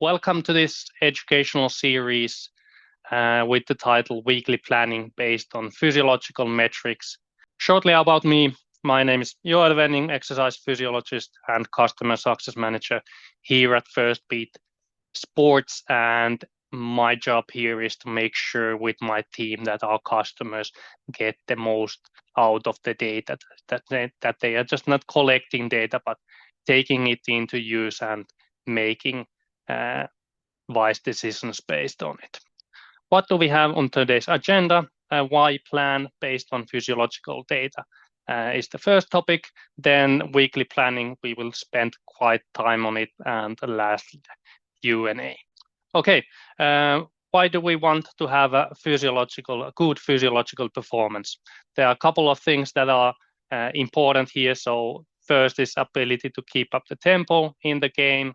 Welcome to this educational series with the title Weekly Planning Based on Physiological Metrics. Shortly about me, my name is Joel Wenning, exercise physiologist and customer success manager here at Firstbeat Sports, and my job here is to make sure with my team that our customers get the most out of the data, that they are just not collecting data, but taking it into use and making wise decisions based on it. What do we have on today's agenda? Why plan based on physiological data is the first topic. Then weekly planning, we will spend quite time on it, and lastly, Q&A. Okay, why do we want to have a good physiological performance? There are a couple of things that are important here. So first is ability to keep up the tempo in the game,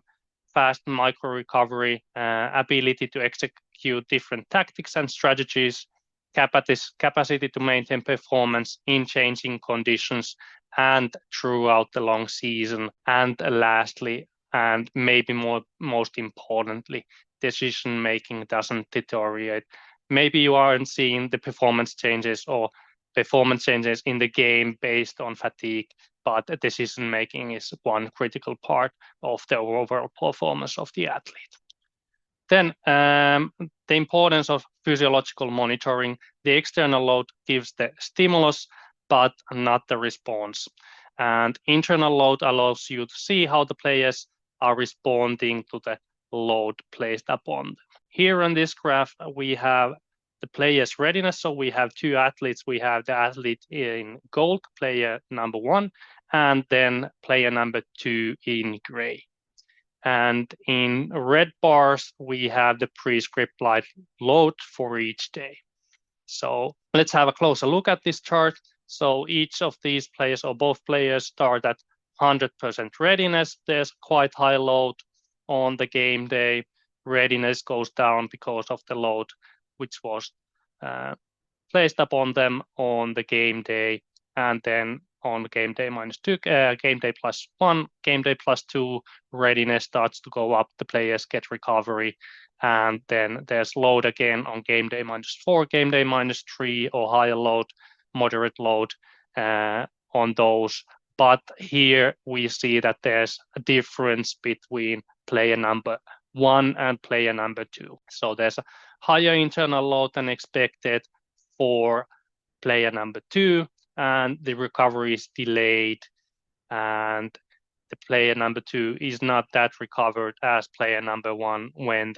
fast micro recovery, ability to execute different tactics and strategies, capacity to maintain performance in changing conditions and throughout the long season. And lastly, and maybe most importantly, decision making doesn't deteriorate. Maybe you aren't seeing the performance changes in the game based on fatigue, but decision making is one critical part of the overall performance of the athlete. Then the importance of physiological monitoring. The external load gives the stimulus, but not the response. And internal load allows you to see how the players are responding to the load placed upon them. Here on this graph, we have the player's readiness. So we have two athletes. We have the athlete in gold, player number 1, and then player number 2 in gray. And in red bars, we have the prescribed load for each day. So let's have a closer look at this chart. So each of these players, or both players, start at 100% readiness. There's quite high load on the game day. Readiness goes down because of the load which was placed upon them on the game day, and then on game day -2, game day +1, game day +2, readiness starts to go up, the players get recovery, and then there's load again on game day -4, game day -3, or higher load, moderate load on those. But here we see that there's a difference between player number 1 and player number 2. So there's a higher internal load than expected for player number 2, and the recovery is delayed, and the player number 2 is not that recovered as player number 1 when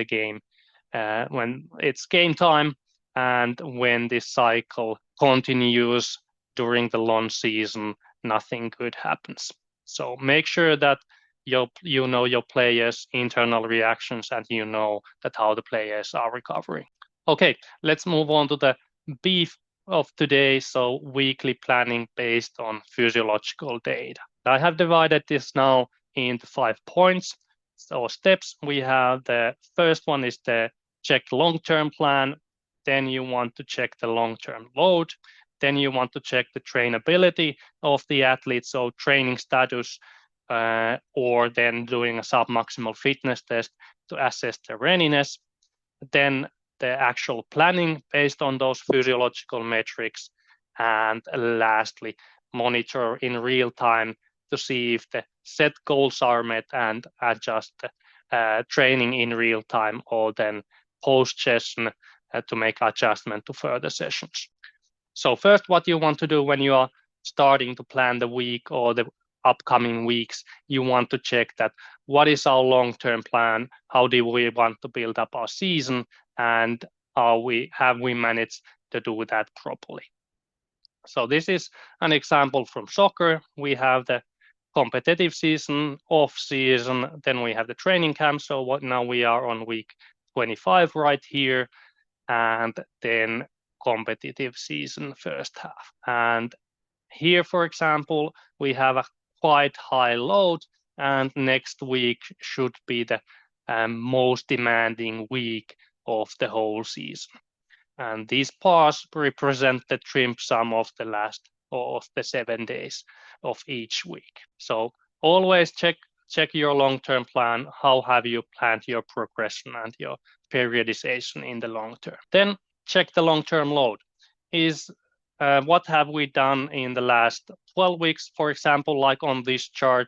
it's game time, and when this cycle continues during the long season, nothing good happens. So make sure that you know your players' internal reactions, and you know that how the players are recovering. Okay, let's move on to the beef of today. So weekly planning based on physiological data. I have divided this now into 5 points. So steps, we have the first one is the check long-term plan. Then you want to check the long-term load. Then you want to check the trainability of the athlete, so training status, or then doing a submaximal fitness test to assess the readiness. Then the actual planning based on those physiological metrics. And lastly, monitor in real time to see if the set goals are met and adjust the training in real time, or then post-session to make adjustment to further sessions. So first, what you want to do when you are starting to plan the week or the upcoming weeks, you want to check that what is our long-term plan, how do we want to build up our season, and have we managed to do that properly. So this is an example from soccer. We have the competitive season, off season, then we have the training camp. So now we are on week 25 right here, and then competitive season first half. And here, for example, we have a quite high load, and next week should be the most demanding week of the whole season. And these bars represent the trim sum of the 7 days of each week. So always check check your long-term plan. How have you planned your progression and your periodization in the long term? Then check the long-term load. What have we done in the last 12 weeks, for example, like on this chart?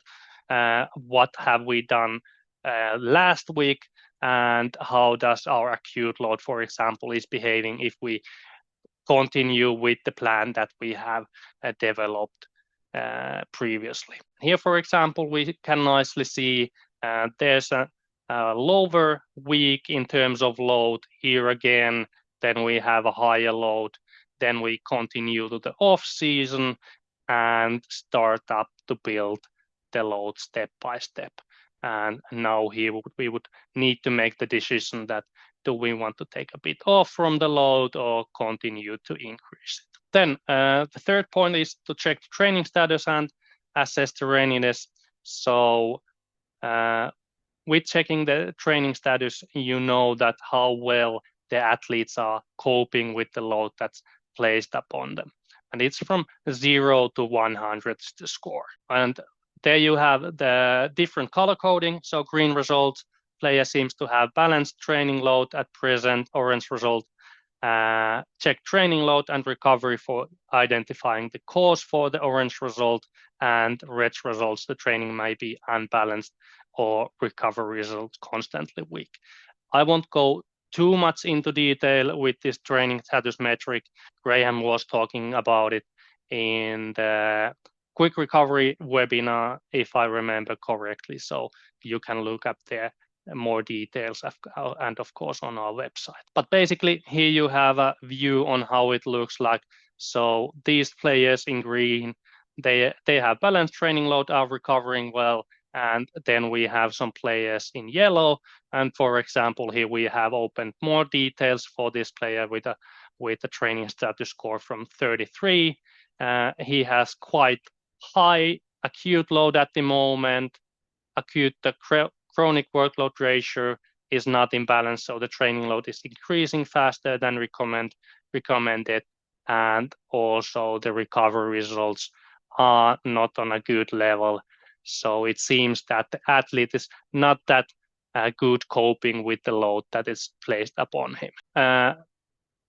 What have we done last week, and how does our acute load, for example, is behaving if we continue with the plan that we have developed previously. Here, for example, we can nicely see there's a lower week in terms of load. Here again, then we have a higher load. Then we continue to the off season and start up to build the load step by step. And now here we would need to make the decision that do we want to take a bit off from the load or continue to increase it. Then the third point is to check the training status and assess the readiness. So with checking the training status, you know that how well the athletes are coping with the load that's placed upon them. And it's from 0 to 100 the score. And there you have the different color coding. So green result, player seems to have balanced training load at present. Orange result, check training load and recovery for identifying the cause for the orange result. And red results, the training may be unbalanced or recovery results constantly weak. I won't go too much into detail with this training status metric. Graham was talking about it in the quick recovery webinar, if I remember correctly. So you can look up there more details and of course on our website. But basically here you have a view on how it looks like. So these players in green, they have balanced training load, are recovering well. And then we have some players in yellow. And for example, here we have opened more details for this player with a training status score from 33. He has quite high acute load at the moment. The chronic workload ratio is not in balance, so the training load is increasing faster than recommended. And also the recovery results are not on a good level. So it seems that the athlete is not that good coping with the load that is placed upon him.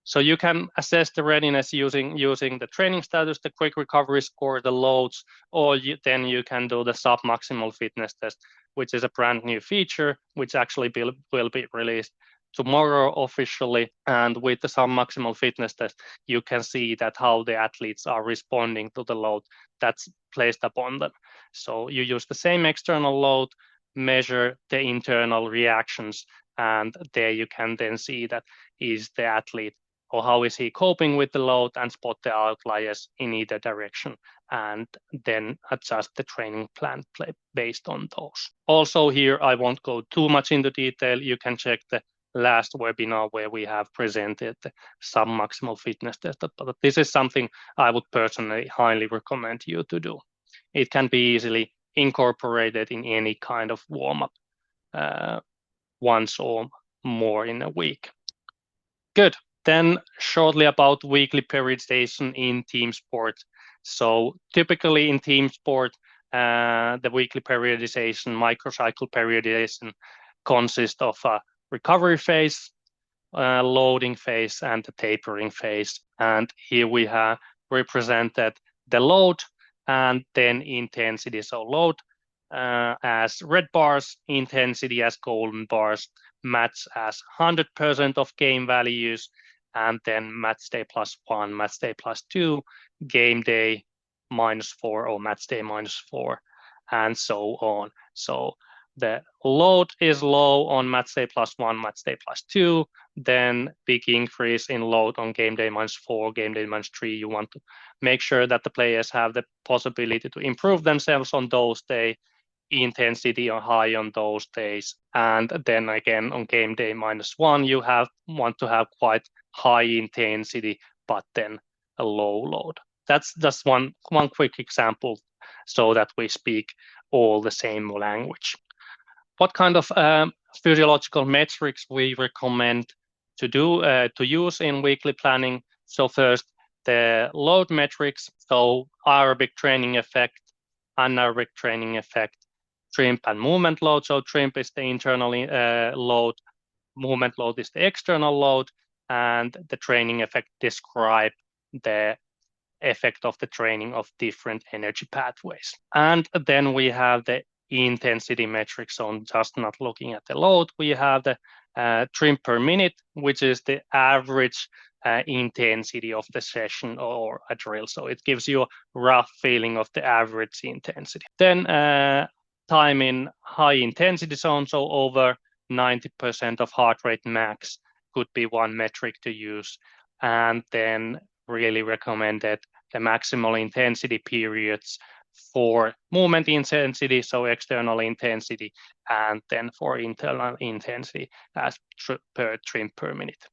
So you can assess the readiness using the training status, the quick recovery score, the loads, or then you can do the submaximal fitness test, which is a brand new feature, which actually will be released tomorrow officially. And with the submaximal fitness test, you can see that how the athletes are responding to the load that's placed upon them. So you use the same external load, measure the internal reactions, and there you can then see that is the athlete or how is he coping with the load and spot the outliers in either direction, and then adjust the training plan based on those. Also here, I won't go too much into detail. You can check the last webinar where we have presented the submaximal fitness test, but this is something I would personally highly recommend you to do. It can be easily incorporated in any kind of warm-up once or more in a week. Good. Then shortly about weekly periodization in team sport. So typically in team sport, the weekly periodization, microcycle periodization, consists of a recovery phase, loading phase, and the tapering phase. And here we have represented the load and then intensity. So load as red bars, intensity as golden bars, match as 100% of game values, and then match day +1, match day +2, game day -4 or match day -4, and so on. So the load is low on match day +1, match day +2, then big increase in load on game day -4, game day -3. You want to make sure that the players have the possibility to improve themselves on those days, intensity on high on those days. And then again on game day -1, you want to have quite high intensity, but then a low load. That's just one quick example so that we speak all the same language. What kind of physiological metrics we recommend to use in weekly planning? So first, the load metrics, so aerobic training effect, anaerobic training effect, TRIMP and movement load. So TRIMP is the internal load, movement load is the external load, and the training effect describe the effect of the training of different energy pathways. And then we have the intensity metrics. So just not looking at the load, we have the TRIMP per minute, which is the average intensity of the session or a drill. So it gives you a rough feeling of the average intensity. Then time in high intensity zone, so over 90% of heart rate max could be one metric to use. And then really recommended the maximal intensity periods for movement intensity, so external intensity, and then for internal intensity as per TRIMP per minute.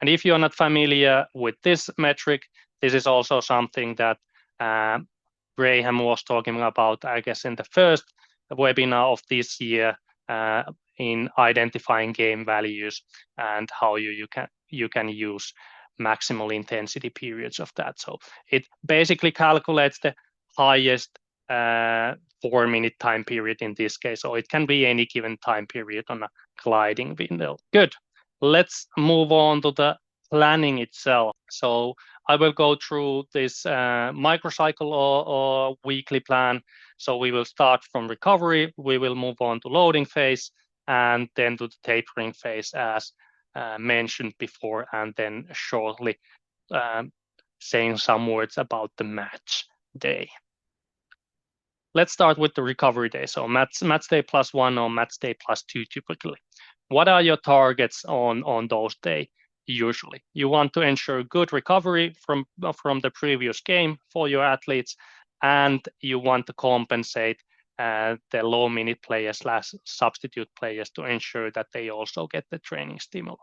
And if you're not familiar with this metric, this is also something that Graham was talking about, I guess, in the first webinar of this year in identifying game values and how you can use maximal intensity periods of that. So it basically calculates the highest 4-minute time period in this case, or it can be any given time period on a gliding window. Good. Let's move on to the planning itself. So I will go through this microcycle or weekly plan. So we will start from recovery, we will move on to loading phase, and then to the tapering phase as mentioned before, and then shortly saying some words about the match day. Let's start with the recovery day. So match day +1 or match day +2 typically. What are your targets on those days? Usually, you want to ensure good recovery from the previous game for your athletes, and you want to compensate the low minute players / substitute players to ensure that they also get the training stimuli.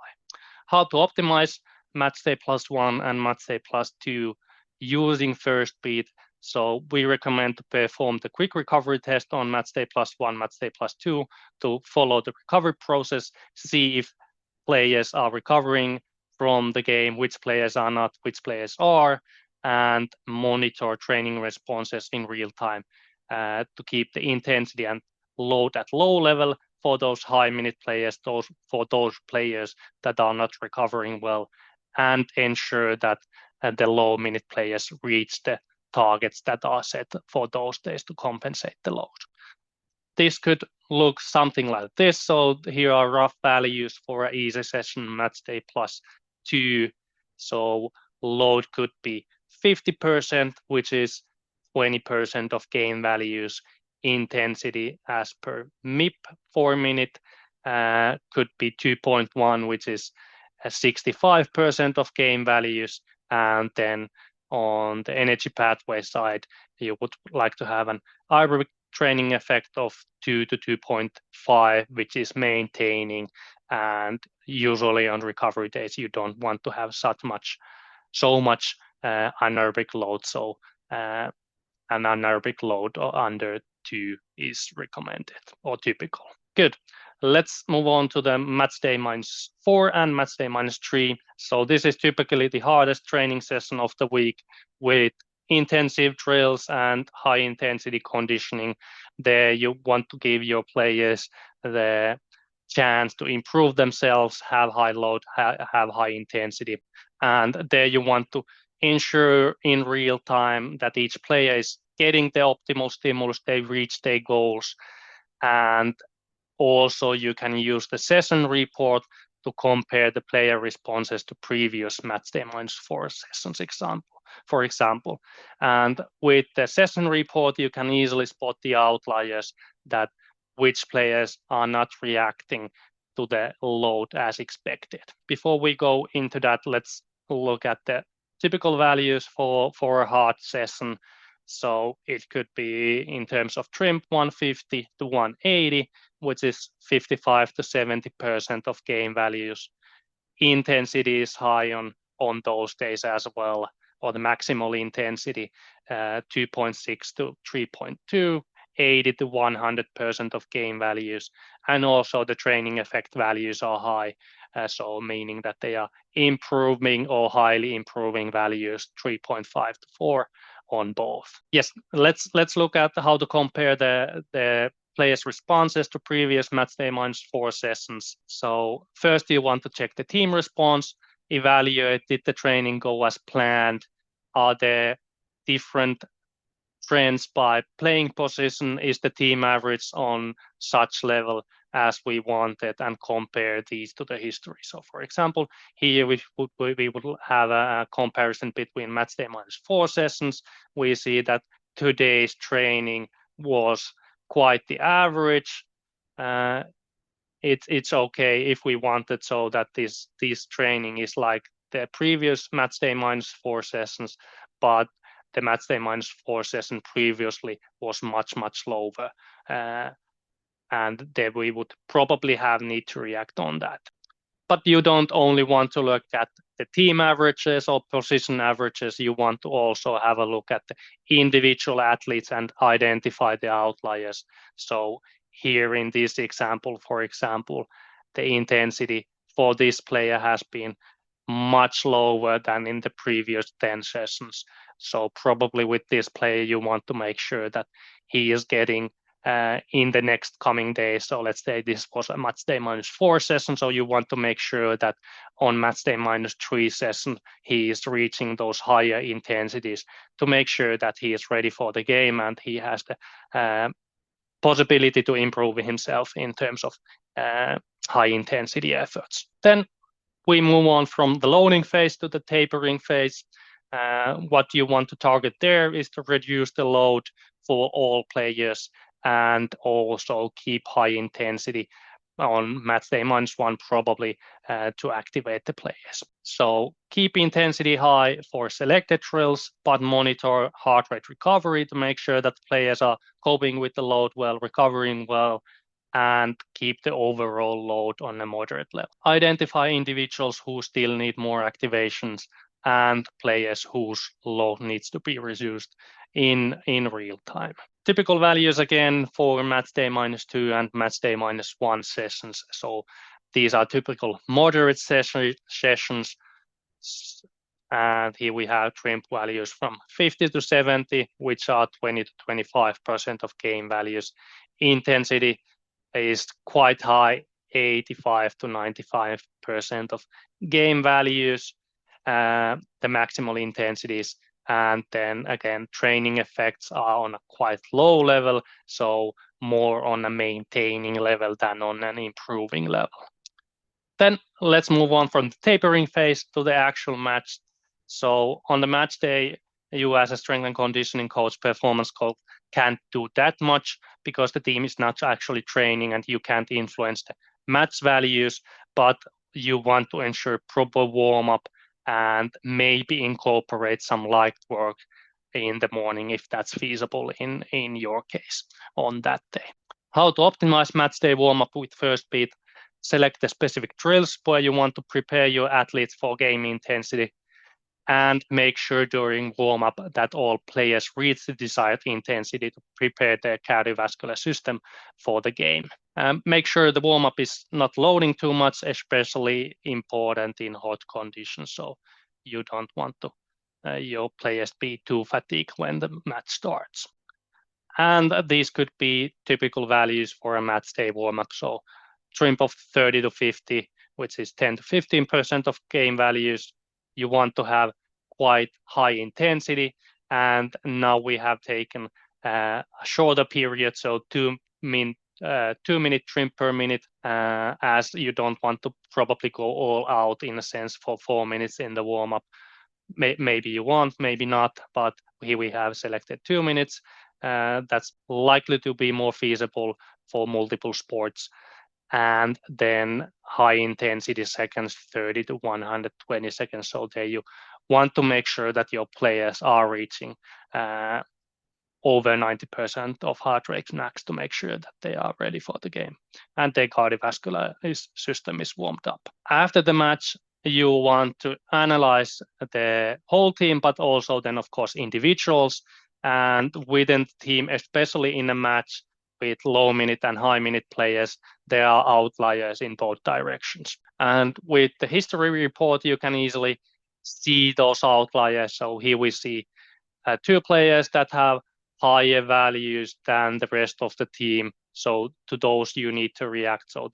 How to optimize match day +1 and match day +2 using Firstbeat. So we recommend to perform the quick recovery test on match day +1, match day +2 to follow the recovery process, see if players are recovering from the game, which players are not, which players are, and monitor training responses in real time to keep the intensity and load at low level for those high minute players, for those players that are not recovering well, and ensure that the low minute players reach the targets that are set for those days to compensate the load. This could look something like this. So here are rough values for an easy session match day +2. So load could be 50%, which is 20% of gain values. Intensity as per MIP 4-minute could be 2.1, which is 65% of gain values. And then on the energy pathway side, you would like to have an aerobic training effect of 2 to 2.5, which is maintaining. And usually on recovery days, you don't want to have so much anaerobic load. So an anaerobic load under 2 is recommended or typical. Good. Let's move on to the match day -4 and match day -3. So this is typically the hardest training session of the week with intensive drills and high intensity conditioning. There you want to give your players the chance to improve themselves, have high load, have high intensity. And there you want to ensure in real time that each player is getting the optimal stimulus, they reach their goals. And also you can use the session report to compare the player responses to previous match day -4 sessions for example. And with the session report, you can easily spot the outliers, that which players are not reacting to the load as expected. Before we go into that, let's look at the typical values for a hard session. So it could be in terms of TRIMP 150 to 180, which is 55 to 70% of gain values. Intensity is high on those days as well, or the maximal intensity 2.6 to 3.2, 80 to 100% of gain values, and also the training effect values are high, so meaning that they are improving or highly improving values 3.5 to 4 on both. Yes, let's look at how to compare the players' responses to previous match day -4 sessions. So first you want to check the team response, evaluate, did the training go as planned? Are there different trends by playing position? Is the team average on such level as we wanted, and compare these to the history? So for example, here we would have a comparison between match day -4 sessions. We see that today's training was quite the average. It's okay if we wanted so that this training is like the previous match day -4 sessions, but the match day -4 session previously was much lower, and then we would probably need to react on that. But you don't only want to look at the team averages or position averages, you want to also have a look at the individual athletes and identify the outliers. So here in this example, for example, the intensity for this player has been much lower than in the previous 10 sessions. So probably with this player, you want to make sure that he is getting in the next coming days. So let's say this was a match day -4 session. So you want to make sure that on match day -3 session, he is reaching those higher intensities to make sure that he is ready for the game and he has the possibility to improve himself in terms of high intensity efforts. Then we move on from the loading phase to the tapering phase. What you want to target there is to reduce the load for all players and also keep high intensity on match day -1 probably to activate the players. So keep intensity high for selected drills, but monitor heart rate recovery to make sure that players are coping with the load well, recovering well, and keep the overall load on a moderate level. Identify individuals who still need more activations and players whose load needs to be reduced in real time. Typical values again for match day -2 and match day -1 sessions. So these are typical moderate sessions. And here we have trimp values from 50 to 70, which are 20 to 25% of game values. Intensity is quite high, 85 to 95% of game values, the maximal intensities, and then again, training effects are on a quite low level, so more on a maintaining level than on an improving level. Then let's move on from the tapering phase to the actual match. So on the match day, you as a strength and conditioning coach, performance coach, can't do that much because the team is not actually training and you can't influence the match values, but you want to ensure proper warm-up and maybe incorporate some light work in the morning if that's feasible in your case on that day. How to optimize match day warm-up with Firstbeat? Select the specific drills where you want to prepare your athletes for game intensity, and make sure during warm-up that all players reach the desired intensity to prepare their cardiovascular system for the game. Make sure the warm-up is not loading too much, especially important in hot conditions, so you don't want to your players be too fatigued when the match starts. And these could be typical values for a match day warm-up, so trimp of 30 to 50, which is 10 to 15% of game values. You want to have quite high intensity, and now we have taken a shorter period, so 2-minute trimp per minute, as you don't want to probably go all out in a sense for 4 minutes in the warm-up. Maybe you want, maybe not, but here we have selected 2 minutes. That's likely to be more feasible for multiple sports. And then high intensity seconds, 30 to 120 seconds. So there you want to make sure that your players are reaching over 90% of heart rate max to make sure that they are ready for the game and their cardiovascular system is warmed up. After the match, you want to analyze the whole team, but also then, of course, individuals. And within the team, especially in a match with low minute and high minute players, there are outliers in both directions. And with the history report, you can easily see those outliers. So here we see 2 players that have higher values than the rest of the team. So to those you need to react. So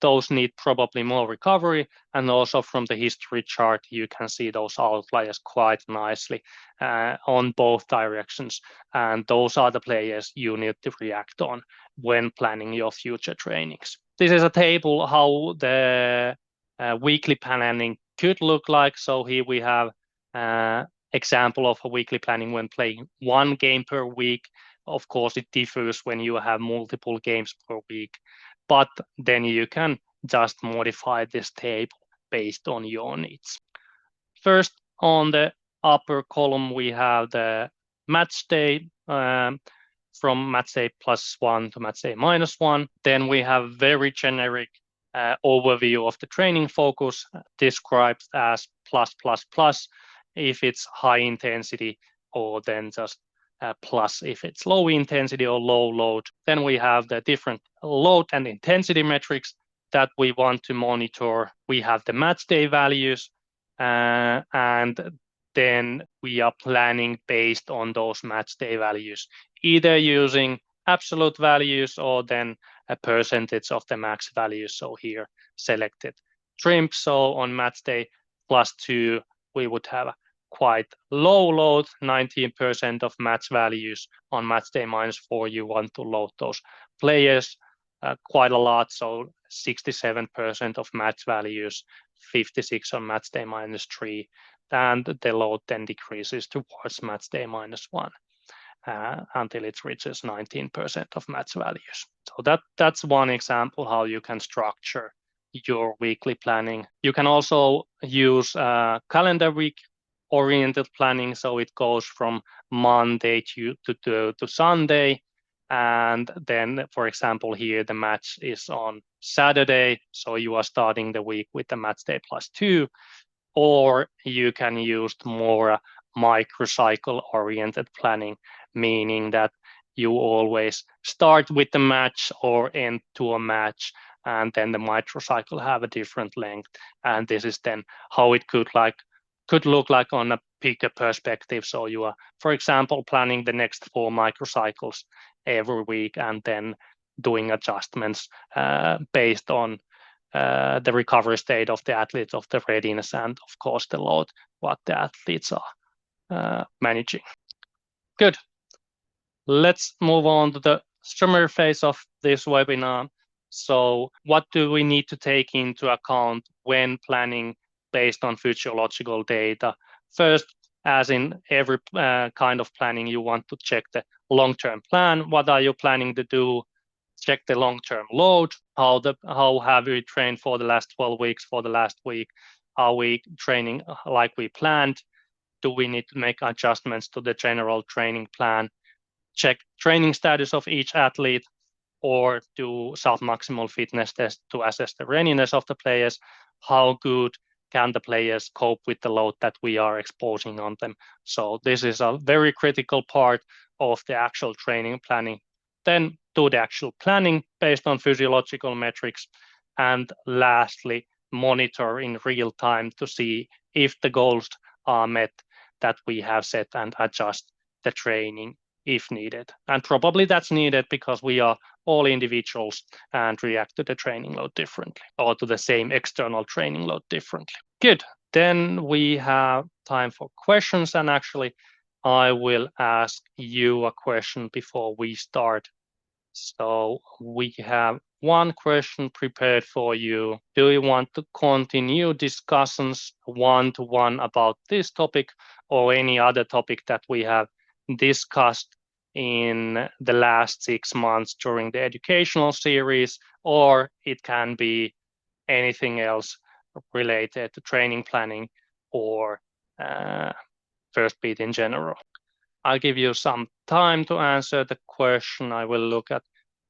those need probably more recovery. And also from the history chart, you can see those outliers quite nicely on both directions. And those are the players you need to react on when planning your future trainings. This is a table how the weekly planning could look like. So here we have example of a weekly planning when playing one game per week. Of course, it differs when you have multiple games per week, but then you can just modify this table based on your needs. First, on the upper column, we have the match day from match day +1 to match day -1. Then we have very generic overview of the training focus described as +++ if it's high intensity, or then just plus if it's low intensity or low load. Then we have the different load and intensity metrics that we want to monitor. We have the match day values, and then we are planning based on those match day values, either using absolute values or then a percentage of the max values. So here selected shrimp. So on match day +2, we would have a quite low load, 19% of match values. On match day -4, you want to load those players quite a lot. So 67% of match values, 56 on match day -3, and the load then decreases towards match day -1 until it reaches 19% of match values. So that's one example how you can structure your weekly planning. You can also use calendar week oriented planning, so it goes from Monday to Sunday, and then, for example, here the match is on Saturday, so you are starting the week with the match day +2, or you can use more microcycle oriented planning, meaning that you always start with the match or end to a match, and then the microcycle have a different length, and this is then how it could look like on a bigger perspective. So you are, for example, planning the next 4 microcycles every week and then doing adjustments based on the recovery state of the athletes, of the readiness, and of course the load what the athletes are managing. Good. Let's move on to the summary phase of this webinar. So what do we need to take into account when planning based on physiological data? First, as in every kind of planning, you want to check the long-term plan. What are you planning to do? Check the long-term load. How have we trained for the last 12 weeks, for the last week? Are we training like we planned? Do we need to make adjustments to the general training plan? Check training status of each athlete, or do submaximal fitness tests to assess the readiness of the players. How good can the players cope with the load that we are exposing on them? So this is a very critical part of the actual training planning. Then do the actual planning based on physiological metrics. And lastly, monitor in real time to see if the goals are met that we have set, and adjust the training if needed. And probably that's needed because we are all individuals and react to the training load differently, or to the same external training load differently. Good. Then we have time for questions, and actually I will ask you a question before we start. So we have one question prepared for you. Do you want to continue discussions one-to-one about this topic or any other topic that we have discussed in the last 6 months during the educational series, or it can be anything else related to training planning or Firstbeat in general? I'll give you some time to answer the question. I will look at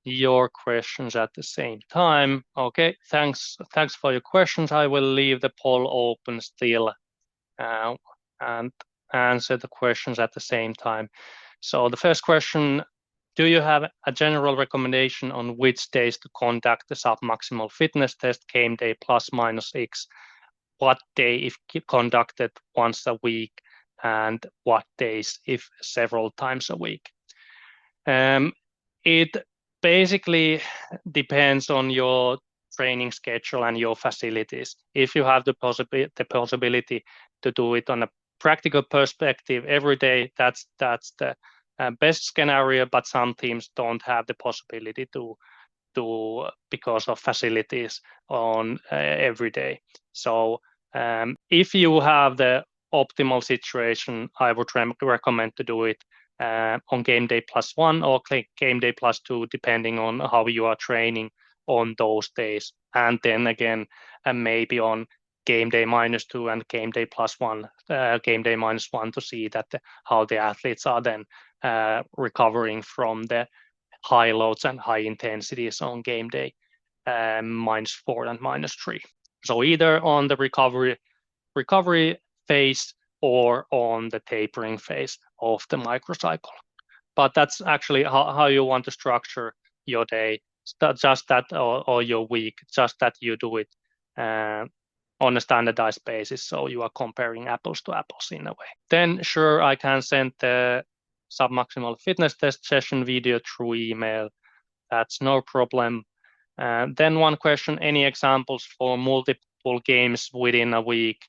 your questions at the same time. Okay, thanks for your questions. I will leave the poll open still and answer the questions at the same time. So the first question: do you have a general recommendation on which days to conduct the submaximal fitness test, game day ±X? What day if conducted once a week, and what days if several times a week? It basically depends on your training schedule and your facilities. If you have the possibility to do it on a practical perspective every day, that's the best scenario. But some teams don't have the possibility to because of facilities on every day. So if you have the optimal situation, I would recommend to do it on game day +1 or game day +2, depending on how you are training on those days. And then again, maybe on game day -2 and game day +1, game day -1 to see that how the athletes are then recovering from the high loads and high intensities on game day -4 and -3. So either on the recovery phase or on the tapering phase of the microcycle. But that's actually how you want to structure your day, just that, or your week, just that you do it on a standardized basis, so you are comparing apples to apples in a way. Then sure, I can send the submaximal fitness test session video through email. That's no problem. Then one question, any examples for multiple games within a week?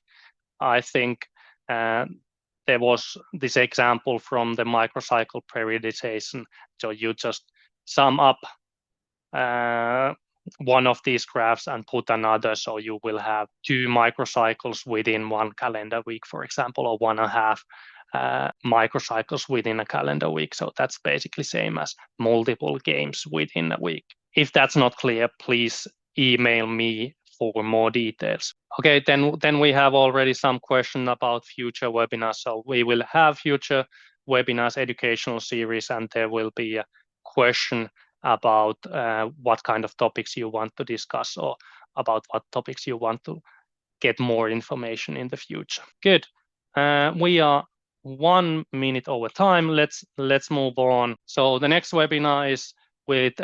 I think there was this example from the microcycle periodization. So you just sum up one of these graphs and put another, so you will have 2 microcycles within one calendar week, for example, or 1.5 microcycles within a calendar week. So that's basically same as multiple games within a week. If that's not clear, please email me for more details. Okay, then we have already some question about future webinars. So we will have future webinars, educational series, and there will be a question about what kind of topics you want to discuss, or about what topics you want to get more information in the future. Good. We are 1 minute over time. Let's move on. So the next webinar is with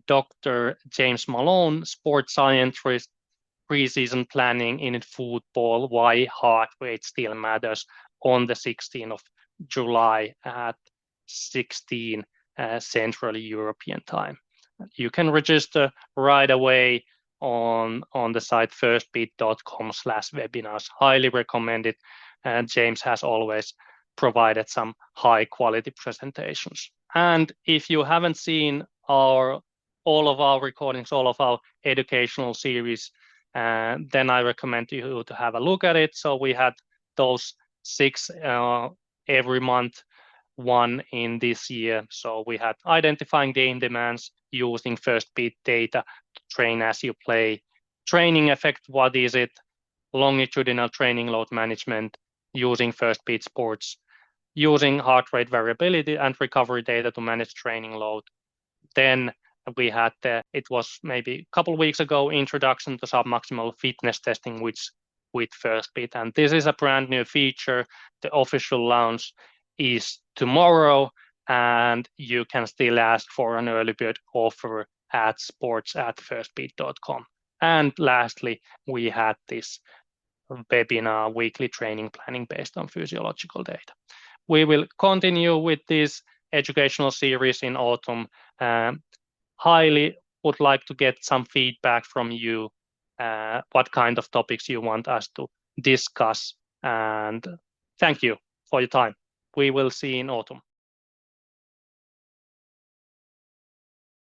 Dr. James Malone, sports scientist, preseason planning in football, why heart rate still matters, on the 16th of July at 16 Central European time. You can register right away on the site firstbeat.com/webinars. Highly recommend it. And James has always provided some high quality presentations. And if you haven't seen all of our recordings, all of our educational series, then I recommend you to have a look at it. So we had those 6 every month, 1 in this year. So we had identifying game demands using Firstbeat data to train as you play, training effect, what is it, longitudinal training load management using Firstbeat Sports, using heart rate variability and recovery data to manage training load. Then we had it was maybe a couple of weeks ago, introduction to submaximal fitness testing with Firstbeat, and this is a brand new feature. The official launch is tomorrow, and you can still ask for an early bird offer at sports@firstbeat.com. And lastly, we had this webinar, weekly training planning based on physiological data. We will continue with this educational series in autumn. Highly would like to get some feedback from you, what kind of topics you want us to discuss. And thank you for your time. We will see you in autumn.